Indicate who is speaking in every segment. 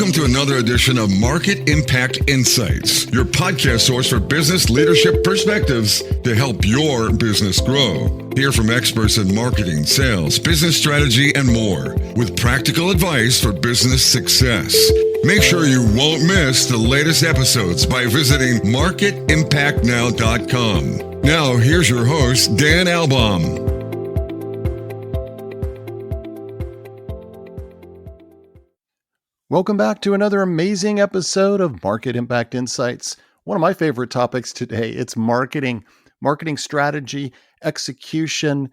Speaker 1: Welcome to another edition of Market Impact Insights, your podcast source for business leadership perspectives to help your business grow. Hear from experts in marketing, sales, business strategy, and more, with practical advice for business success. Make sure you won't miss the latest episodes by visiting marketimpactnow.com. Now, here's your host, Dan Albaum.
Speaker 2: Welcome back to another amazing episode of Market Impact Insights. One of my favorite topics today, it's marketing strategy, execution.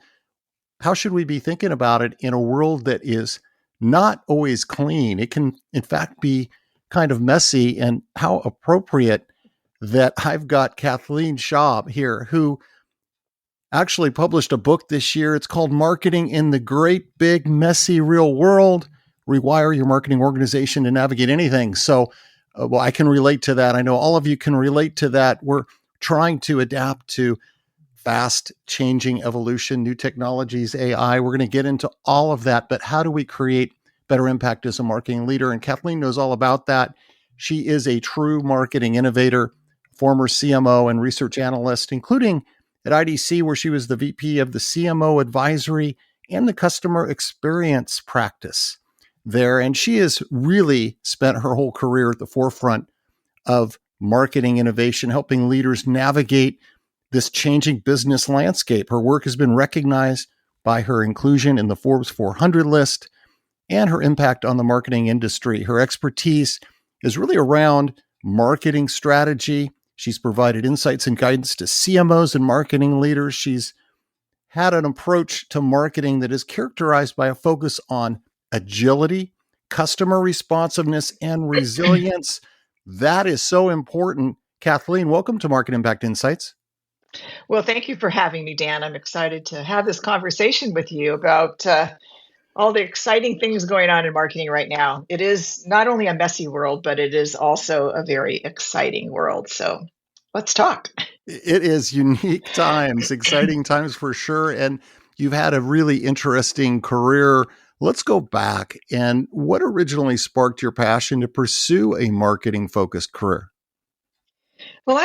Speaker 2: How should we be thinking about it in a world that is not always clean? It can, in fact, be kind of messy, and how appropriate that I've got Kathleen Schaub here, who actually published a book this year. It's called Marketing in the Great Big Messy Real World. Rewire your marketing organization to navigate anything. So, I can relate to that. I know all of you can relate to that. We're trying to adapt to fast changing evolution, new technologies, AI. We're going to get into all of that, but how do we create better impact as a marketing leader? And Kathleen knows all about that. She is a true marketing innovator, former CMO and research analyst, including at IDC, where she was the VP of the CMO Advisory and the Customer Experience Practice there. And she has really spent her whole career at the forefront of marketing innovation, helping leaders navigate this changing business landscape. Her work has been recognized by her inclusion in the Forbes 400 list and her impact on the marketing industry. Her expertise is really around marketing strategy. She's provided insights and guidance to CMOs and marketing leaders. She's had an approach to marketing that is characterized by a focus on agility, customer responsiveness, and resilience. That is so important. Kathleen, welcome to Market Impact Insights.
Speaker 3: Well, thank you for having me, Dan. I'm excited to have this conversation with you about all the exciting things going on in marketing right now. It is not only a messy world, but it is also a very exciting world. So let's talk.
Speaker 2: It is unique times, exciting times for sure. And you've had a really interesting career. Let's go back. And what originally sparked your passion to pursue a marketing-focused career?
Speaker 3: Well,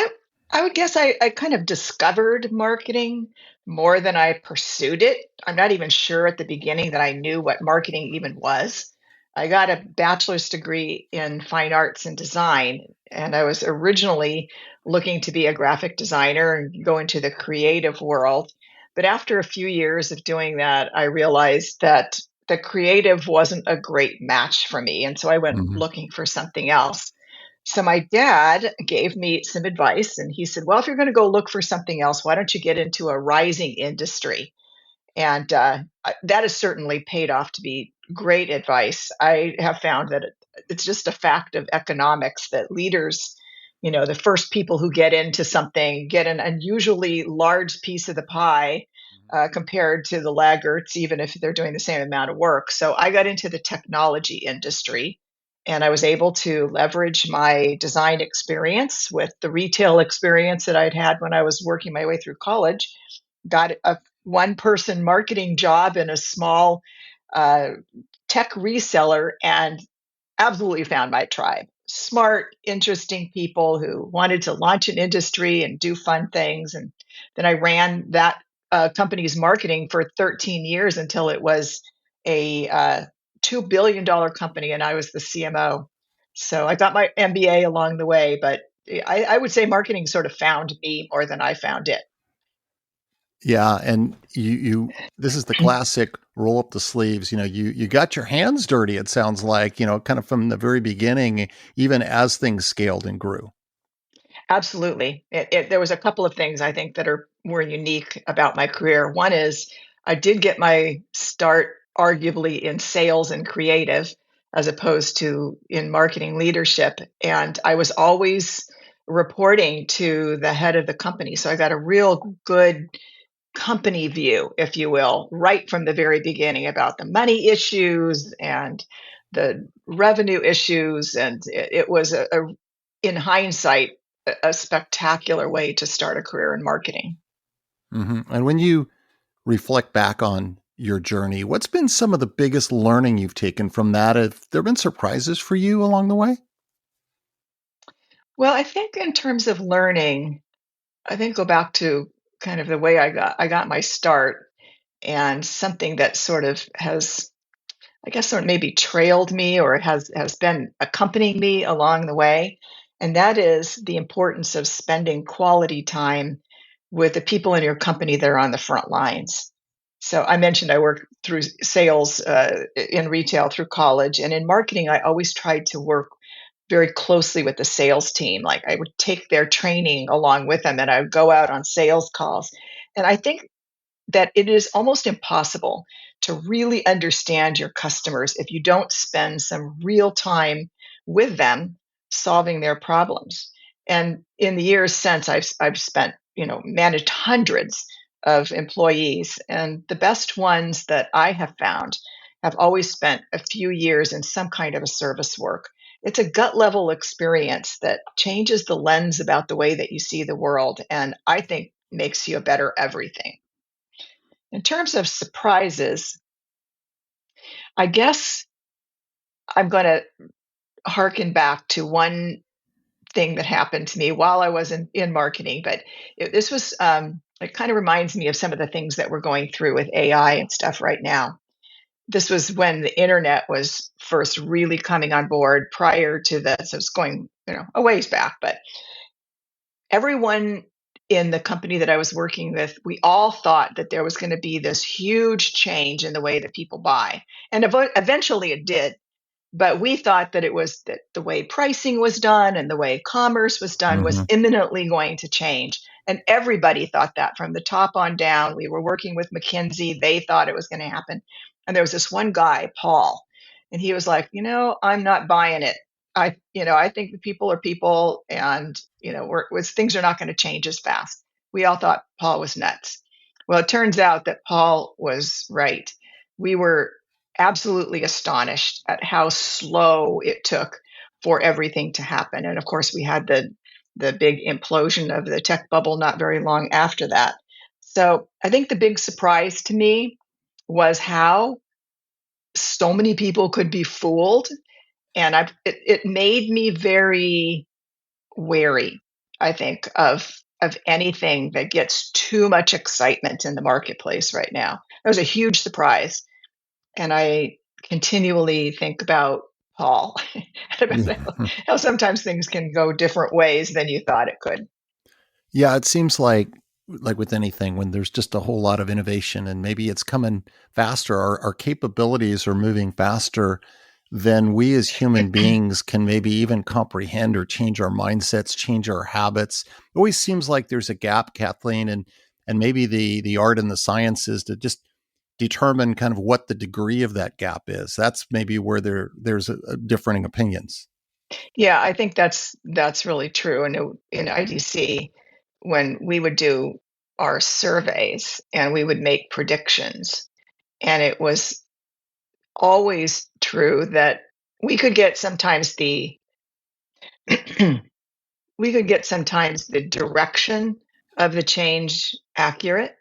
Speaker 3: I would guess I kind of discovered marketing more than I pursued it. I'm not even sure at the beginning that I knew what marketing even was. I got a bachelor's degree in fine arts and design, and I was originally looking to be a graphic designer and go into the creative world. But after a few years of doing that, I realized that the creative wasn't a great match for me. And so I went looking for something else. So my dad gave me some advice, and he said, well, if you're going to go look for something else, why don't you get into a rising industry? And that has certainly paid off to be great advice. I have found that it's just a fact of economics that leaders, the first people who get into something get an unusually large piece of the pie compared to the laggards, even if they're doing the same amount of work. So I got into the technology industry, and I was able to leverage my design experience with the retail experience that I'd had when I was working my way through college. Got a one-person marketing job in a small tech reseller, and absolutely found my tribe. Smart, interesting people who wanted to launch an industry and do fun things. And then I ran that company's marketing for 13 years until it was a $2 billion company, and I was the CMO. So I got my MBA along the way, but I would say marketing sort of found me more than I found it.
Speaker 2: Yeah, and you this is the classic roll up the sleeves. You got your hands dirty, it sounds like, kind of from the very beginning, even as things scaled and grew.
Speaker 3: Absolutely. There was a couple of things I think that were unique about my career. One is I did get my start arguably in sales and creative as opposed to in marketing leadership. And I was always reporting to the head of the company. So I got a real good company view, if you will, right from the very beginning about the money issues and the revenue issues. And it was in hindsight, a spectacular way to start a career in marketing.
Speaker 2: And when you reflect back on your journey. What's been some of the biggest learning you've taken from that? Have there been surprises for you along the way?
Speaker 3: Well, I think in terms of learning, I think go back to kind of the way I got my start and something that sort of has, I guess, sort of maybe trailed me or has been accompanying me along the way, and that is the importance of spending quality time with the people in your company that are on the front lines. So I mentioned I work through sales in retail through college, and in marketing, I always tried to work very closely with the sales team. Like I would take their training along with them, and I would go out on sales calls. And I think that it is almost impossible to really understand your customers if you don't spend some real time with them solving their problems. And in the years since, I've spent, managed hundreds of employees, and the best ones that I have found have always spent a few years in some kind of a service work. It's a gut level experience that changes the lens about the way that you see the world, and I think makes you a better everything. In terms of surprises, I guess I'm going to harken back to one thing that happened to me while I was in marketing, but this was, it kind of reminds me of some of the things that we're going through with AI and stuff right now. This was when the internet was first really coming on board prior to this. So it's going, a ways back, but everyone in the company that I was working with, we all thought that there was going to be this huge change in the way that people buy. And eventually it did. But we thought that it was that the way pricing was done and the way commerce was done was
Speaker 2: Hmm.
Speaker 3: imminently going to change. And everybody thought that from the top on down. We were working with McKinsey. They thought it was going to happen. And there was this one guy, Paul, and he was like, I'm not buying it. I think the people are people, and things are not going to change as fast. We all thought Paul was nuts. Well, it turns out that Paul was right. We were absolutely astonished at how slow it took for everything to happen. And of course, we had the big implosion of the tech bubble not very long after that. So I think the big surprise to me was how so many people could be fooled, and it made me very wary, I think, of anything that gets too much excitement in the marketplace right now. It was a huge surprise, and I continually think about Paul and about
Speaker 2: Yeah.
Speaker 3: how sometimes things can go different ways than you thought it could.
Speaker 2: Yeah, it seems like with anything, when there's just a whole lot of innovation and maybe it's coming faster, our capabilities are moving faster than we as human beings can maybe even comprehend, or change our mindsets, change our habits. It always seems like there's a gap, Kathleen, and maybe the art and the sciences to just determine kind of what the degree of that gap is. That's maybe where there's a differing opinions.
Speaker 3: Yeah, I think that's really true. And in IDC, when we would do our surveys and we would make predictions, and it was always true that we could get sometimes the we could get sometimes the direction of the change accurate,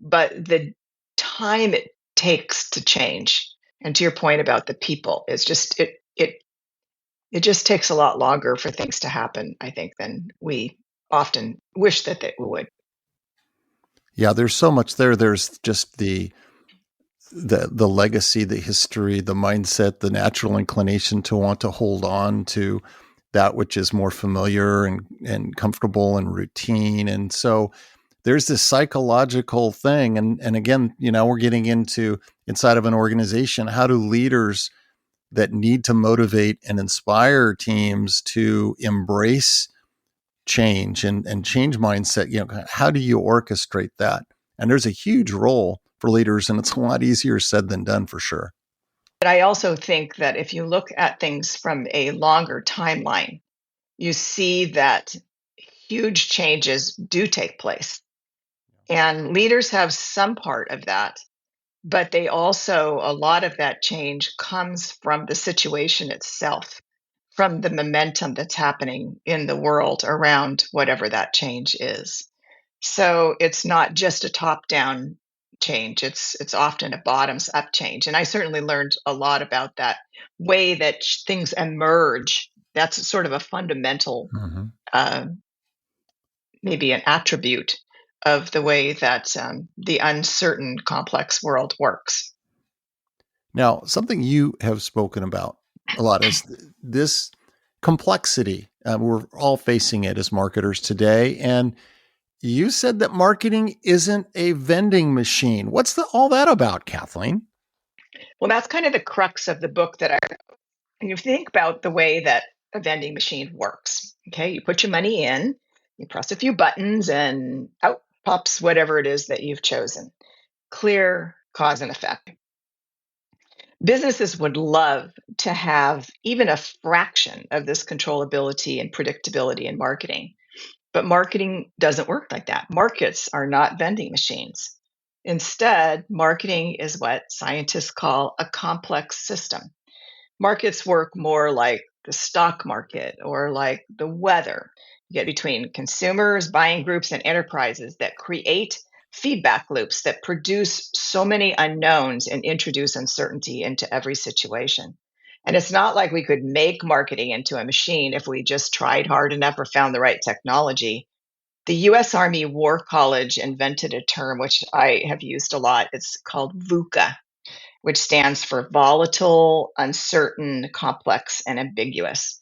Speaker 3: but the time it takes to change, and to your point about the people, it's just it just takes a lot longer for things to happen, I think, than we often wish that they would.
Speaker 2: Yeah, there's so much there. There's just the legacy, the history, the mindset, the natural inclination to want to hold on to that which is more familiar and comfortable and routine. And so there's this psychological thing. And again, we're getting into inside of an organization, how do leaders that need to motivate and inspire teams to embrace change and change mindset, how do you orchestrate that? And there's a huge role for leaders, and it's a lot easier said than done for sure.
Speaker 3: But I also think that if you look at things from a longer timeline, you see that huge changes do take place. And leaders have some part of that, but they also, a lot of that change comes from the situation itself, from the momentum that's happening in the world around whatever that change is. So it's not just a top down change. It's often a bottoms up change. And I certainly learned a lot about that way that things emerge. That's sort of a fundamental,
Speaker 2: Hmm.
Speaker 3: uh, maybe an attribute of the way that the uncertain, complex world works.
Speaker 2: Now, something you have spoken about a lot is this complexity. We're all facing it as marketers today. And you said that marketing isn't a vending machine. What's all that about, Kathleen?
Speaker 3: Well, that's kind of the crux of the book that and you think about the way that a vending machine works. Okay, you put your money in, you press a few buttons, and out pops whatever it is that you've chosen. Clear cause and effect. Businesses would love to have even a fraction of this controllability and predictability in marketing. But marketing doesn't work like that. Markets are not vending machines. Instead, marketing is what scientists call a complex system. Markets work more like the stock market or like the weather. You get between consumers, buying groups, and enterprises that create feedback loops that produce so many unknowns and introduce uncertainty into every situation. And it's not like we could make marketing into a machine if we just tried hard enough or found the right technology. The US Army War College invented a term which I have used a lot. It's called VUCA, which stands for volatile, uncertain, complex, and ambiguous.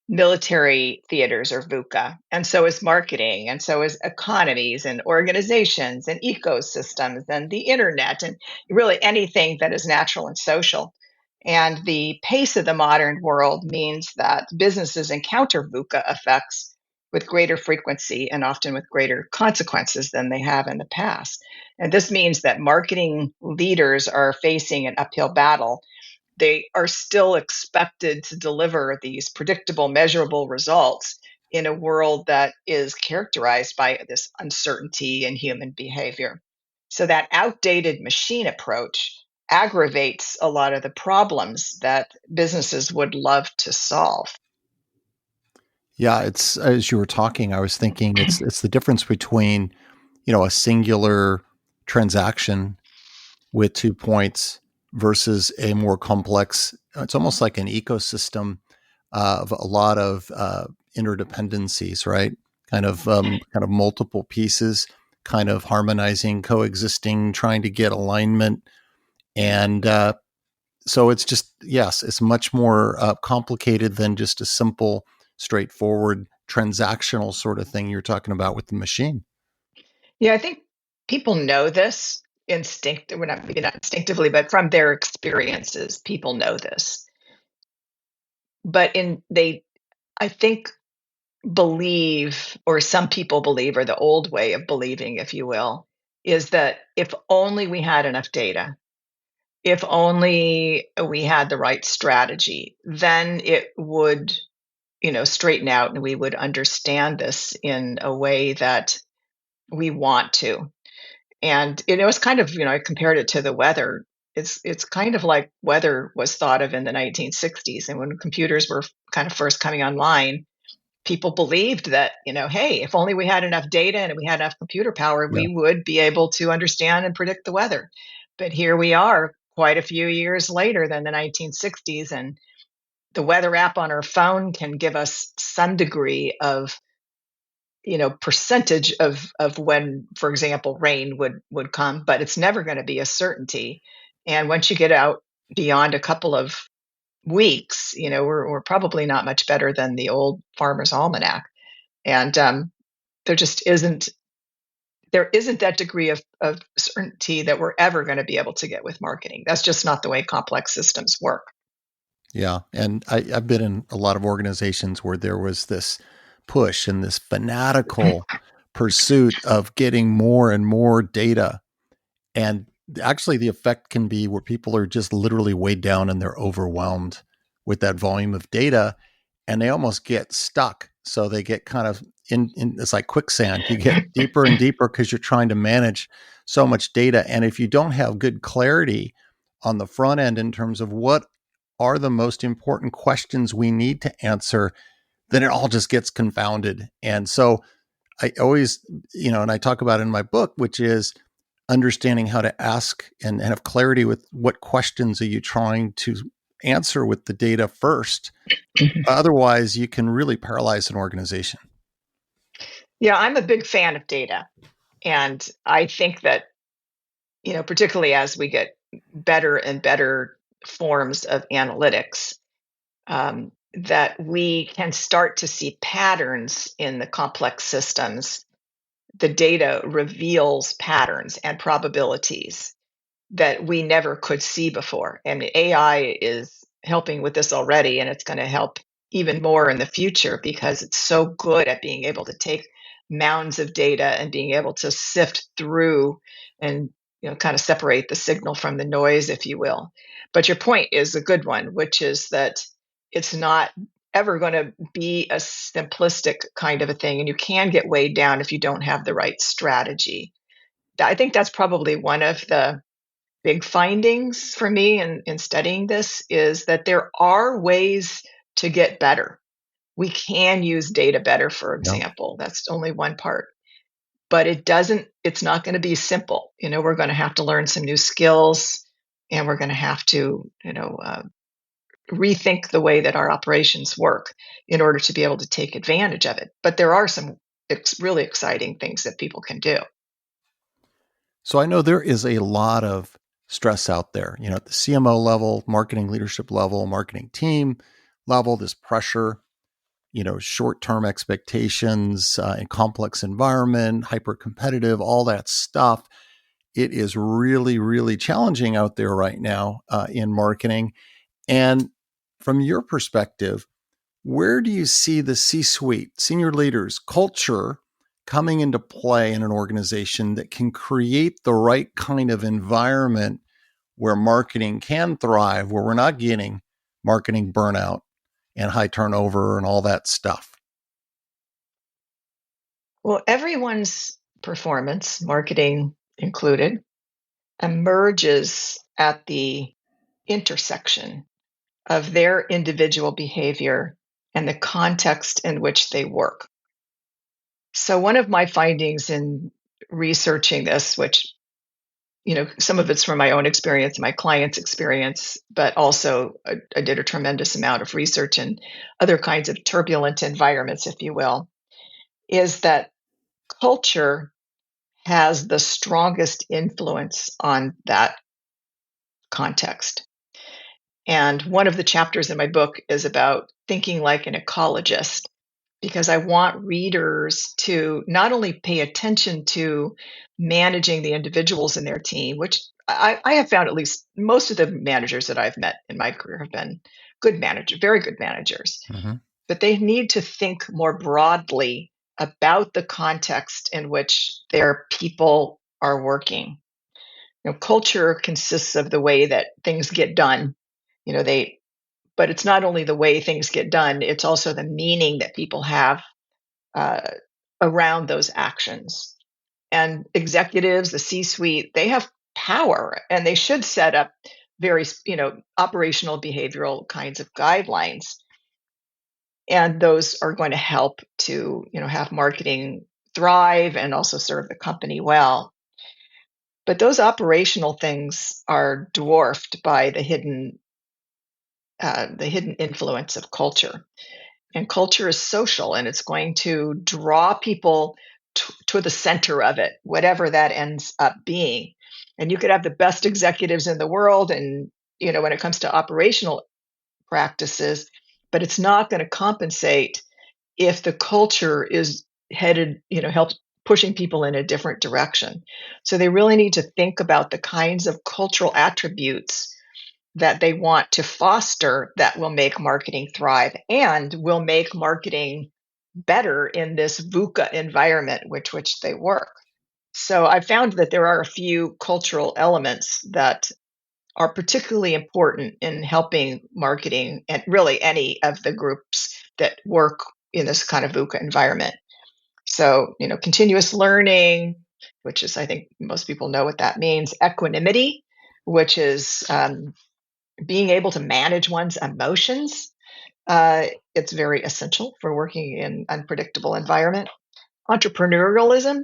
Speaker 3: Military theaters are VUCA, and so is marketing, and so is economies and organizations and ecosystems and the internet and really anything that is natural and social. And the pace of the modern world means that businesses encounter VUCA effects with greater frequency and often with greater consequences than they have in the past. And this means that marketing leaders are facing an uphill battle. They are still expected to deliver these predictable, measurable results in a world that is characterized by this uncertainty in human behavior. So, that outdated machine approach aggravates a lot of the problems that businesses would love to solve.
Speaker 2: Yeah, it's as you were talking, I was thinking it's the difference between, a singular transaction with 2 points versus a more complex. It's almost like an ecosystem of a lot of interdependencies, right? Kind of multiple pieces, kind of harmonizing, coexisting, trying to get alignment, and so it's just yes, it's much more complicated than just a simple, straightforward transactional sort of thing you're talking about with the machine.
Speaker 3: Yeah, I think people know this well, not maybe not instinctively, but from their experiences, people know this. But I think believe, or some people believe, or the old way of believing, if you will, is that if only we had enough data, if only we had the right strategy, then it would, straighten out and we would understand this in a way that we want to. And it was kind of, I compared it to the weather. It's kind of like weather was thought of in the 1960s, and when computers were kind of first coming online, people believed that, hey, if only we had enough data and we had enough computer power,
Speaker 2: Yeah.
Speaker 3: we would be able to understand and predict the weather. But here we are quite a few years later than the 1960s, and the weather app on our phone can give us some degree of, percentage of when, for example, rain would come, but it's never going to be a certainty. And once you get out beyond a couple of weeks, we're probably not much better than the old Farmer's Almanac. And there just isn't that degree of certainty that we're ever going to be able to get with marketing. That's just not the way complex systems work.
Speaker 2: Yeah. And I've been in a lot of organizations where there was this push and this fanatical pursuit of getting more and more data. And actually, the effect can be where people are just literally weighed down and they're overwhelmed with that volume of data and they almost get stuck. So they get kind of in it's like quicksand. You get deeper and deeper because you're trying to manage so much data. And if you don't have good clarity on the front end in terms of what are the most important questions we need to answer, then it all just gets confounded. And so I always, and I talk about it in my book, which is understanding how to ask and have clarity with what questions are you trying to answer with the data first. Otherwise, you can really paralyze an organization.
Speaker 3: Yeah, I'm a big fan of data. And I think that, particularly as we get better and better forms of analytics, that we can start to see patterns in the complex systems. The data reveals patterns and probabilities that we never could see before. And AI is helping with this already, and it's going to help even more in the future because it's so good at being able to take mounds of data and being able to sift through and kind of separate the signal from the noise, if you will. But your point is a good one, which is that it's not ever going to be a simplistic kind of a thing, and you can get weighed down if you don't have the right strategy. I think that's probably one of the big findings for me in studying this is that there are ways to get better. We can use data better, for
Speaker 2: Yeah.
Speaker 3: example. That's only one part. But it's not going to be simple. We're going to have to learn some new skills, and we're going to have to, rethink the way that our operations work in order to be able to take advantage of it. But there are some really exciting things that people can do.
Speaker 2: So I know there is a lot of stress out there, at the CMO level, marketing leadership level, marketing team level, this pressure, short-term expectations in complex environment, hyper competitive, all that stuff. It is really, really challenging out there right now in marketing. And from your perspective, where do you see the C-suite, senior leaders, culture coming into play in an organization that can create the right kind of environment where marketing can thrive, where we're not getting marketing burnout and high turnover and all that stuff?
Speaker 3: Well, everyone's performance, marketing included, emerges at the intersection of their individual behavior and the context in which they work. So, one of my findings in researching this, which some of it's from my own experience, my clients' experience, but also I did a tremendous amount of research in other kinds of turbulent environments, if you will, is that culture has the strongest influence on that context. And one of the chapters in my book is about thinking like an ecologist, because I want readers to not only pay attention to managing the individuals in their team, which I have found at least most of the managers that I've met in my career have been good managers, very good managers,
Speaker 2: Mm-hmm.
Speaker 3: but they need to think more broadly about the context in which their people are working. Culture consists of the way that things get done. They but it's not only the way things get done, it's also the meaning that people have uh, around those actions. And executives, the C-suite, they have power, and they should set up very, operational behavioral kinds of guidelines. And those are going to help to, have marketing thrive and also serve the company well. But those operational things are dwarfed by the hidden influence of culture. And culture is social, and it's going to draw people to the center of it, whatever that ends up being. And you could have the best executives in the world, and when it comes to operational practices, but it's not going to compensate if the culture is headed, helps pushing people in a different direction. So they really need to think about the kinds of cultural attributes that they want to foster that will make marketing thrive and will make marketing better in this VUCA environment which they work. So I found that there are a few cultural elements that are particularly important in helping marketing and really any of the groups that work in this kind of VUCA environment. So, continuous learning, which is, I think most people know what that means, equanimity, which is being able to manage one's emotions. It's very essential for working in unpredictable environment. Entrepreneurialism,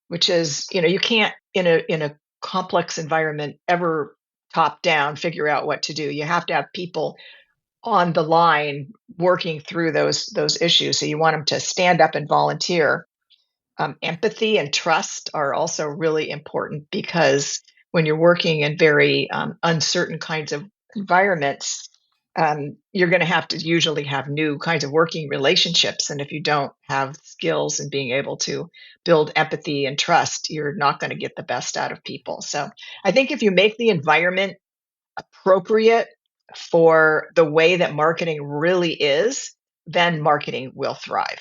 Speaker 3: which is, you can't in a complex environment ever top down figure out what to do. You have to have people on the line working through those issues. So you want them to stand up and volunteer. Empathy and trust are also really important because when you're working in very uncertain kinds of environments, you're going to have to usually have new kinds of working relationships. And if you don't have skills in being able to build empathy and trust, you're not going to get the best out of people. So I think if you make the environment appropriate for the way that marketing really is, then marketing will thrive.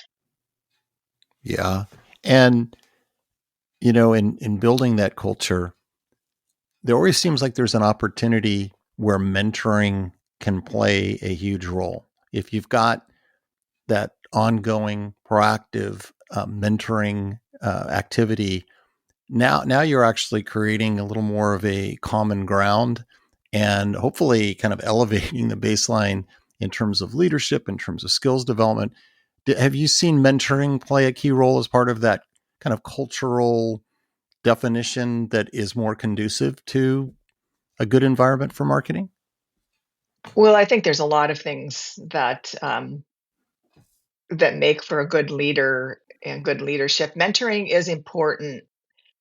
Speaker 2: Yeah. And, in building that culture, there always seems like there's an opportunity where mentoring can play a huge role. If you've got that ongoing proactive mentoring activity, now you're actually creating a little more of a common ground and hopefully kind of elevating the baseline in terms of leadership, in terms of skills development. Have you seen mentoring play a key role as part of that kind of cultural definition that is more conducive to a good environment for marketing?
Speaker 3: Well, I think there's a lot of things that make for a good leader and good leadership. Mentoring is important,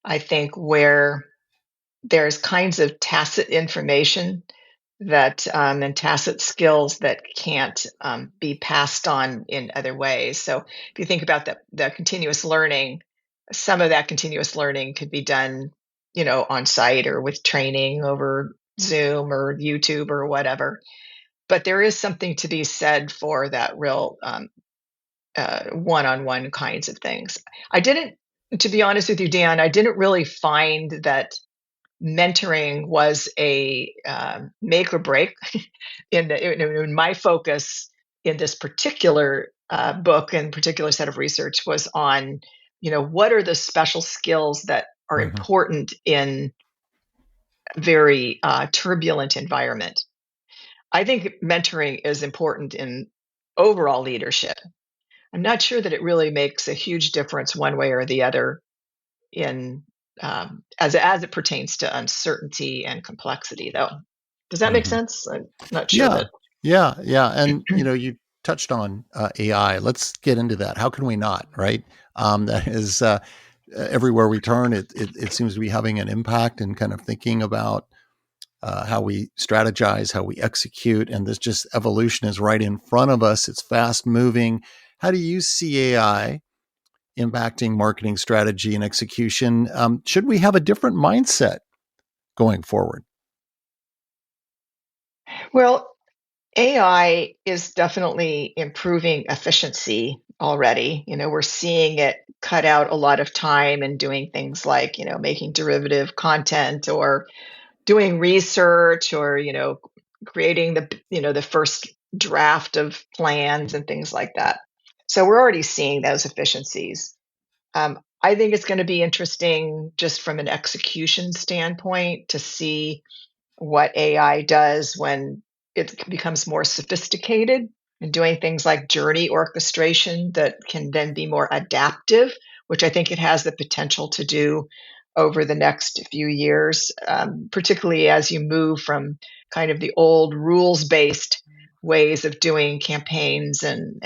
Speaker 3: I think, where there's kinds of tacit information that and tacit skills that can't be passed on in other ways. So if you think about the continuous learning, some of that continuous learning could be done, on site or with training over Zoom or YouTube or whatever. But there is something to be said for that real one-on-one kinds of things. I didn't, to be honest with you, Dan, I didn't really find that mentoring was a make or break in my focus in this particular book and particular set of research was on, what are the special skills that are
Speaker 2: Mm-hmm.
Speaker 3: important in very turbulent environment. I think mentoring is important in overall leadership. I'm not sure that it really makes a huge difference one way or the other in as it pertains to uncertainty and complexity, though. Does that make
Speaker 2: Mm-hmm.
Speaker 3: sense? I'm not sure
Speaker 2: Yeah,
Speaker 3: that.
Speaker 2: yeah. And, you touched on AI. Let's get into that. How can we not, right? That is everywhere we turn, it seems to be having an impact and kind of thinking about how we strategize, how we execute. And this just evolution is right in front of us. It's fast moving. How do you see AI impacting marketing strategy and execution? Should we have a different mindset going forward?
Speaker 3: Well, AI is definitely improving efficiency already. We're seeing it cut out a lot of time and doing things like, making derivative content or doing research or, creating the first draft of plans and things like that. So we're already seeing those efficiencies. I think it's going to be interesting just from an execution standpoint to see what AI does when it becomes more sophisticated and doing things like journey orchestration that can then be more adaptive, which I think it has the potential to do over the next few years, particularly as you move from kind of the old rules based ways of doing campaigns and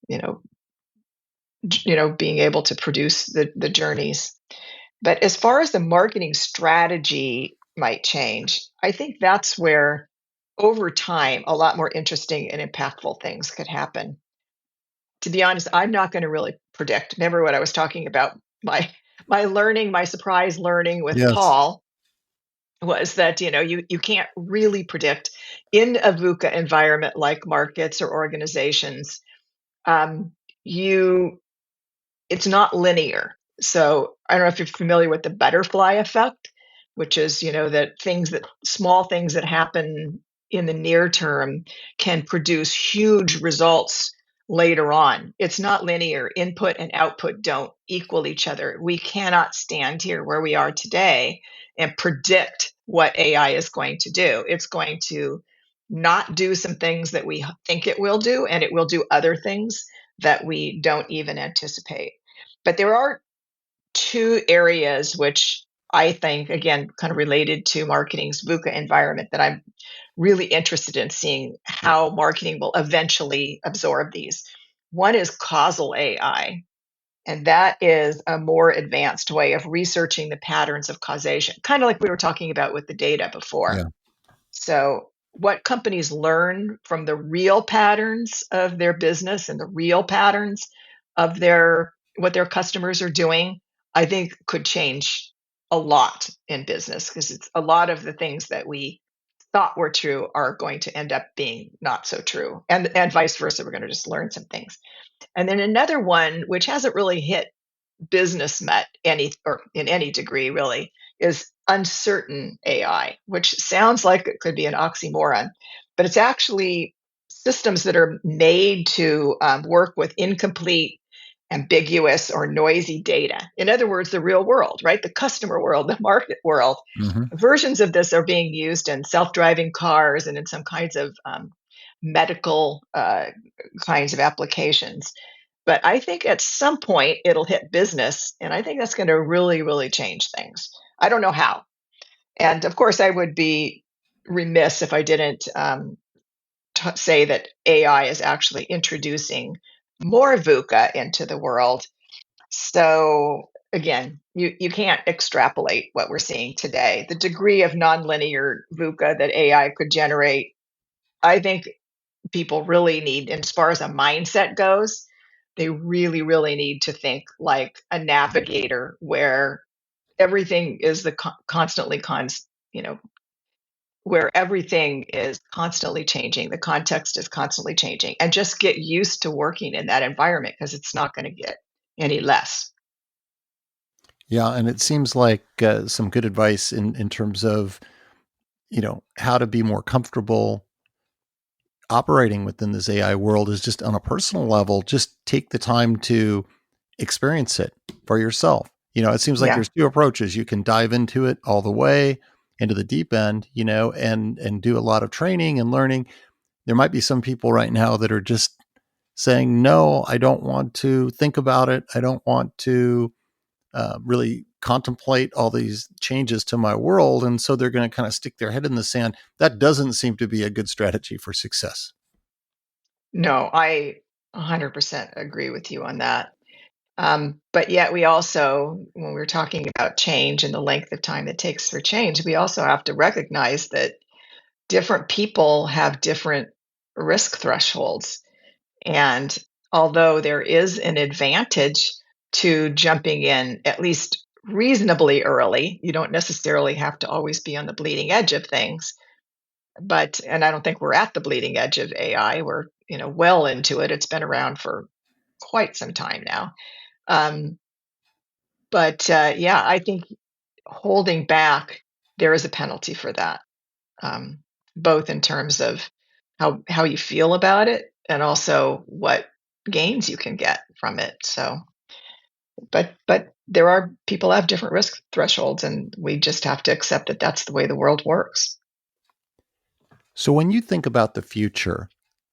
Speaker 3: you know being able to produce the journeys. But as far as the marketing strategy might change, I think that's where over time a lot more interesting and impactful things could happen. To be honest, I'm not going to really predict. Remember what I was talking about, my surprise learning with
Speaker 2: Yes.
Speaker 3: Paul was that you can't really predict in a VUCA environment like markets or organizations. Um, you It's not linear. So I don't know if you're familiar with the butterfly effect, which is, that small things that happen in the near term can produce huge results later on. It's not linear. Input and output don't equal each other. We cannot stand here where we are today and predict what AI is going to do. It's going to not do some things that we think it will do, and it will do other things that we don't even anticipate. But there are two areas which I think, again, kind of related to marketing's VUCA environment, that I'm really interested in seeing how marketing will eventually absorb these. One is causal AI, and that is a more advanced way of researching the patterns of causation, kind of like we were talking about with the data before.
Speaker 2: Yeah.
Speaker 3: So, what companies learn from the real patterns of their business and the real patterns of their what their customers are doing, I think could change a lot in business, because it's a lot of the things that we thought were true are going to end up being not so true, and vice versa. We're going to just learn some things. And then another one, which hasn't really hit business met any, or in any degree really, is uncertain AI, which sounds like it could be an oxymoron, but it's actually systems that are made to work with incomplete, ambiguous, or noisy data. In other words, the real world, right? The customer world, the market world.
Speaker 2: Hmm.
Speaker 3: Versions of this are being used in self-driving cars and in some kinds of medical kinds of applications. But I think at some point it'll hit business, and I think that's going to really, really change things. I don't know how. And of course, I would be remiss if I didn't say that AI is actually introducing more VUCA into the world. So again, you can't extrapolate what we're seeing today. The degree of nonlinear VUCA that AI could generate, I think people really need, and as far as a mindset goes, they really, really need to think like a navigator, where everything is constantly you know, where everything is constantly changing, the context is constantly changing, and just get used to working in that environment, because it's not going to get any less.
Speaker 2: Yeah, and it seems like some good advice in terms of how to be more comfortable operating within this AI world is just on a personal level. Just take the time to experience it for yourself. It seems like
Speaker 3: Yeah.
Speaker 2: there's two approaches. You can dive into it all the way into the deep end, and do a lot of training and learning. There might be some people right now that are just saying, no, I don't want to think about it. I don't want to really contemplate all these changes to my world. And so they're going to kind of stick their head in the sand. That doesn't seem to be a good strategy for success.
Speaker 3: No, I 100% agree with you on that. But yet, we also, when we're talking about change and the length of time it takes for change, we also have to recognize that different people have different risk thresholds. And although there is an advantage to jumping in at least reasonably early, you don't necessarily have to always be on the bleeding edge of things. And I don't think we're at the bleeding edge of AI. We're, well into it. It's been around for quite some time now. Um, but yeah, I think holding back, there is a penalty for that, um, both in terms of how you feel about it, and also what gains you can get from it. So, but there are people have different risk thresholds, and we just have to accept that that's the way the world works.
Speaker 2: So when you think about the future,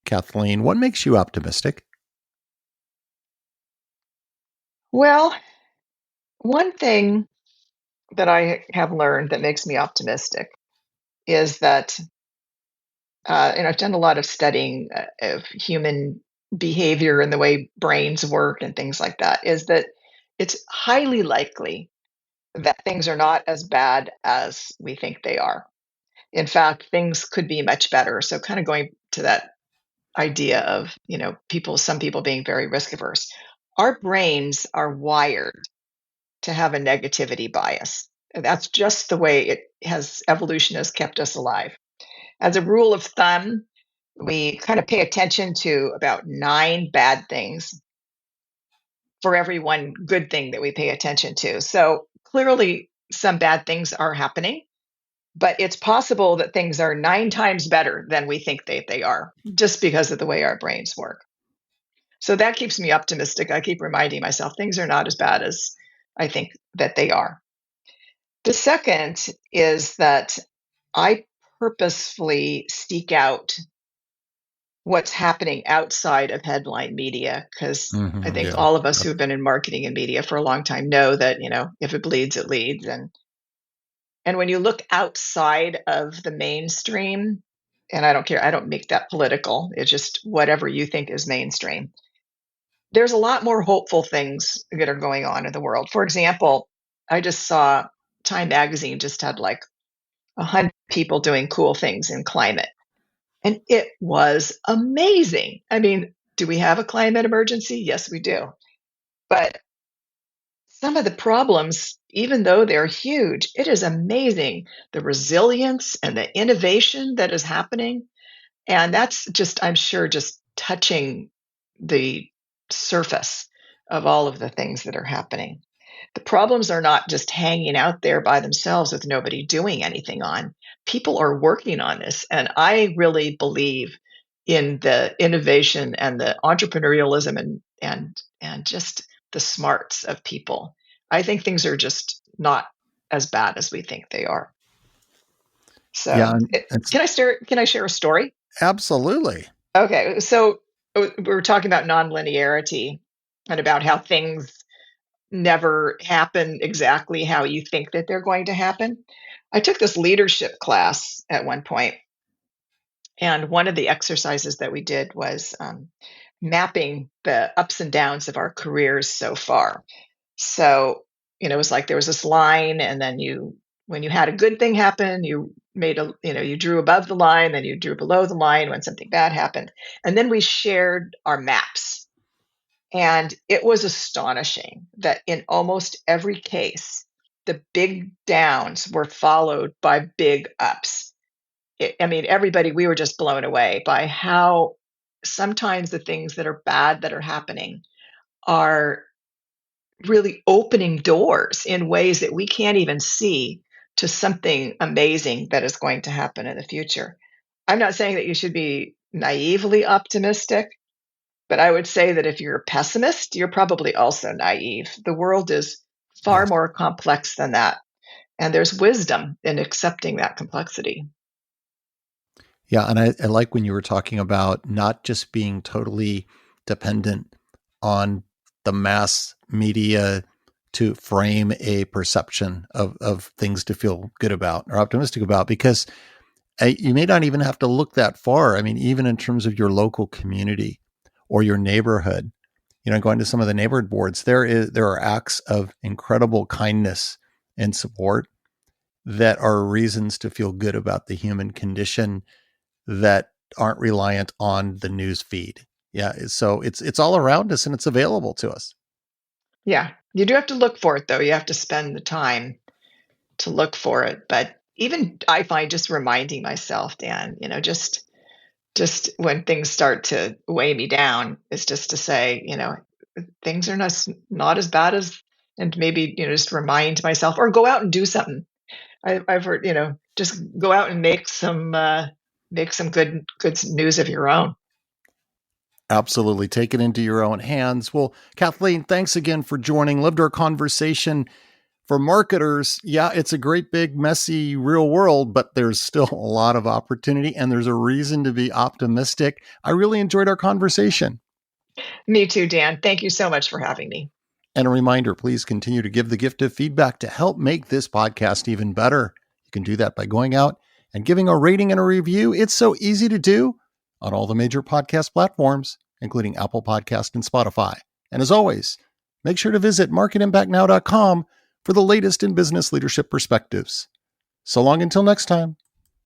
Speaker 2: Kathleen, what makes you optimistic?
Speaker 3: Well, one thing that I have learned that makes me optimistic is that, and I've done a lot of studying of human behavior and the way brains work and things like that, is that it's highly likely that things are not as bad as we think they are. In fact, things could be much better. So, kind of going to that idea of, some people being very risk averse. Our brains are wired to have a negativity bias. That's just the way evolution has kept us alive. As a rule of thumb, we kind of pay attention to about 9 bad things for every one good thing that we pay attention to. So clearly, some bad things are happening, but it's possible that things are 9 times better than we think they are, just because of the way our brains work. So that keeps me optimistic. I keep reminding myself things are not as bad as I think that they are. The second is that I purposefully seek out what's happening outside of headline media, because I think
Speaker 2: Yeah.
Speaker 3: all of us who've been in marketing and media for a long time know that, if it bleeds, it leads. And And when you look outside of the mainstream, and I don't care, I don't make that political, it's just whatever you think is mainstream. There's a lot more hopeful things that are going on in the world. For example, I just saw Time Magazine just had like 100 people doing cool things in climate. And it was amazing. I mean, do we have a climate emergency? Yes, we do. But some of the problems, even though they're huge, it is amazing the resilience and the innovation that is happening. And that's just, I'm sure, just touching the surface of all of the things that are happening. The problems are not just hanging out there by themselves with nobody doing anything on. People are working on this. And I really believe in the innovation and the entrepreneurialism and just the smarts of people. I think things are just not as bad as we think they are.
Speaker 2: Yeah,
Speaker 3: So,
Speaker 2: it's
Speaker 3: can I share a story?
Speaker 2: absolutely.
Speaker 3: Okay, so we were talking about nonlinearity and about how things never happen exactly how you think that they're going to happen. I took this leadership class at one point, and one of the exercises that we did was mapping the ups and downs of our careers so far. So, it was like there was this line, and then when you had a good thing happen, you made you drew above the line, then you drew below the line when something bad happened. And then we shared our maps. And it was astonishing that in almost every case, the big downs were followed by big ups. I mean, everybody, we were just blown away by how sometimes the things that are bad that are happening are really opening doors in ways that we can't even see to something amazing that is going to happen in the future. I'm not saying that you should be naively optimistic, but I would say that if you're a pessimist, you're probably also naive. The world is far
Speaker 2: Yes.
Speaker 3: more complex than that. And there's wisdom in accepting that complexity.
Speaker 2: Yeah. And I like when you were talking about not just being totally dependent on the mass media to frame a perception of things to feel good about or optimistic about, because you may not even have to look that far. I mean, even in terms of your local community or your neighborhood, going to some of the neighborhood boards, there are acts of incredible kindness and support that are reasons to feel good about the human condition that aren't reliant on the news feed. Yeah, so it's all around us and it's available to us.
Speaker 3: Yeah. You do have to look for it, though. You have to spend the time to look for it. But even I find just reminding myself, Dan, just when things start to weigh me down, is just to say, things are not as bad as, and maybe, just remind myself or go out and do something. I've heard, just go out and make some good news of your own.
Speaker 2: Absolutely. Take it into your own hands. Well, Kathleen, thanks again for joining. Loved our conversation. For marketers, yeah, it's a great, big, messy, real world, but there's still a lot of opportunity and there's a reason to be optimistic. I really enjoyed our conversation.
Speaker 3: Me too, Dan. Thank you so much for having me.
Speaker 2: And a reminder, please continue to give the gift of feedback to help make this podcast even better. You can do that by going out and giving a rating and a review. It's so easy to do on all the major podcast platforms, including Apple Podcast and Spotify. And as always, make sure to visit marketimpactnow.com for the latest in business leadership perspectives. So long until next time.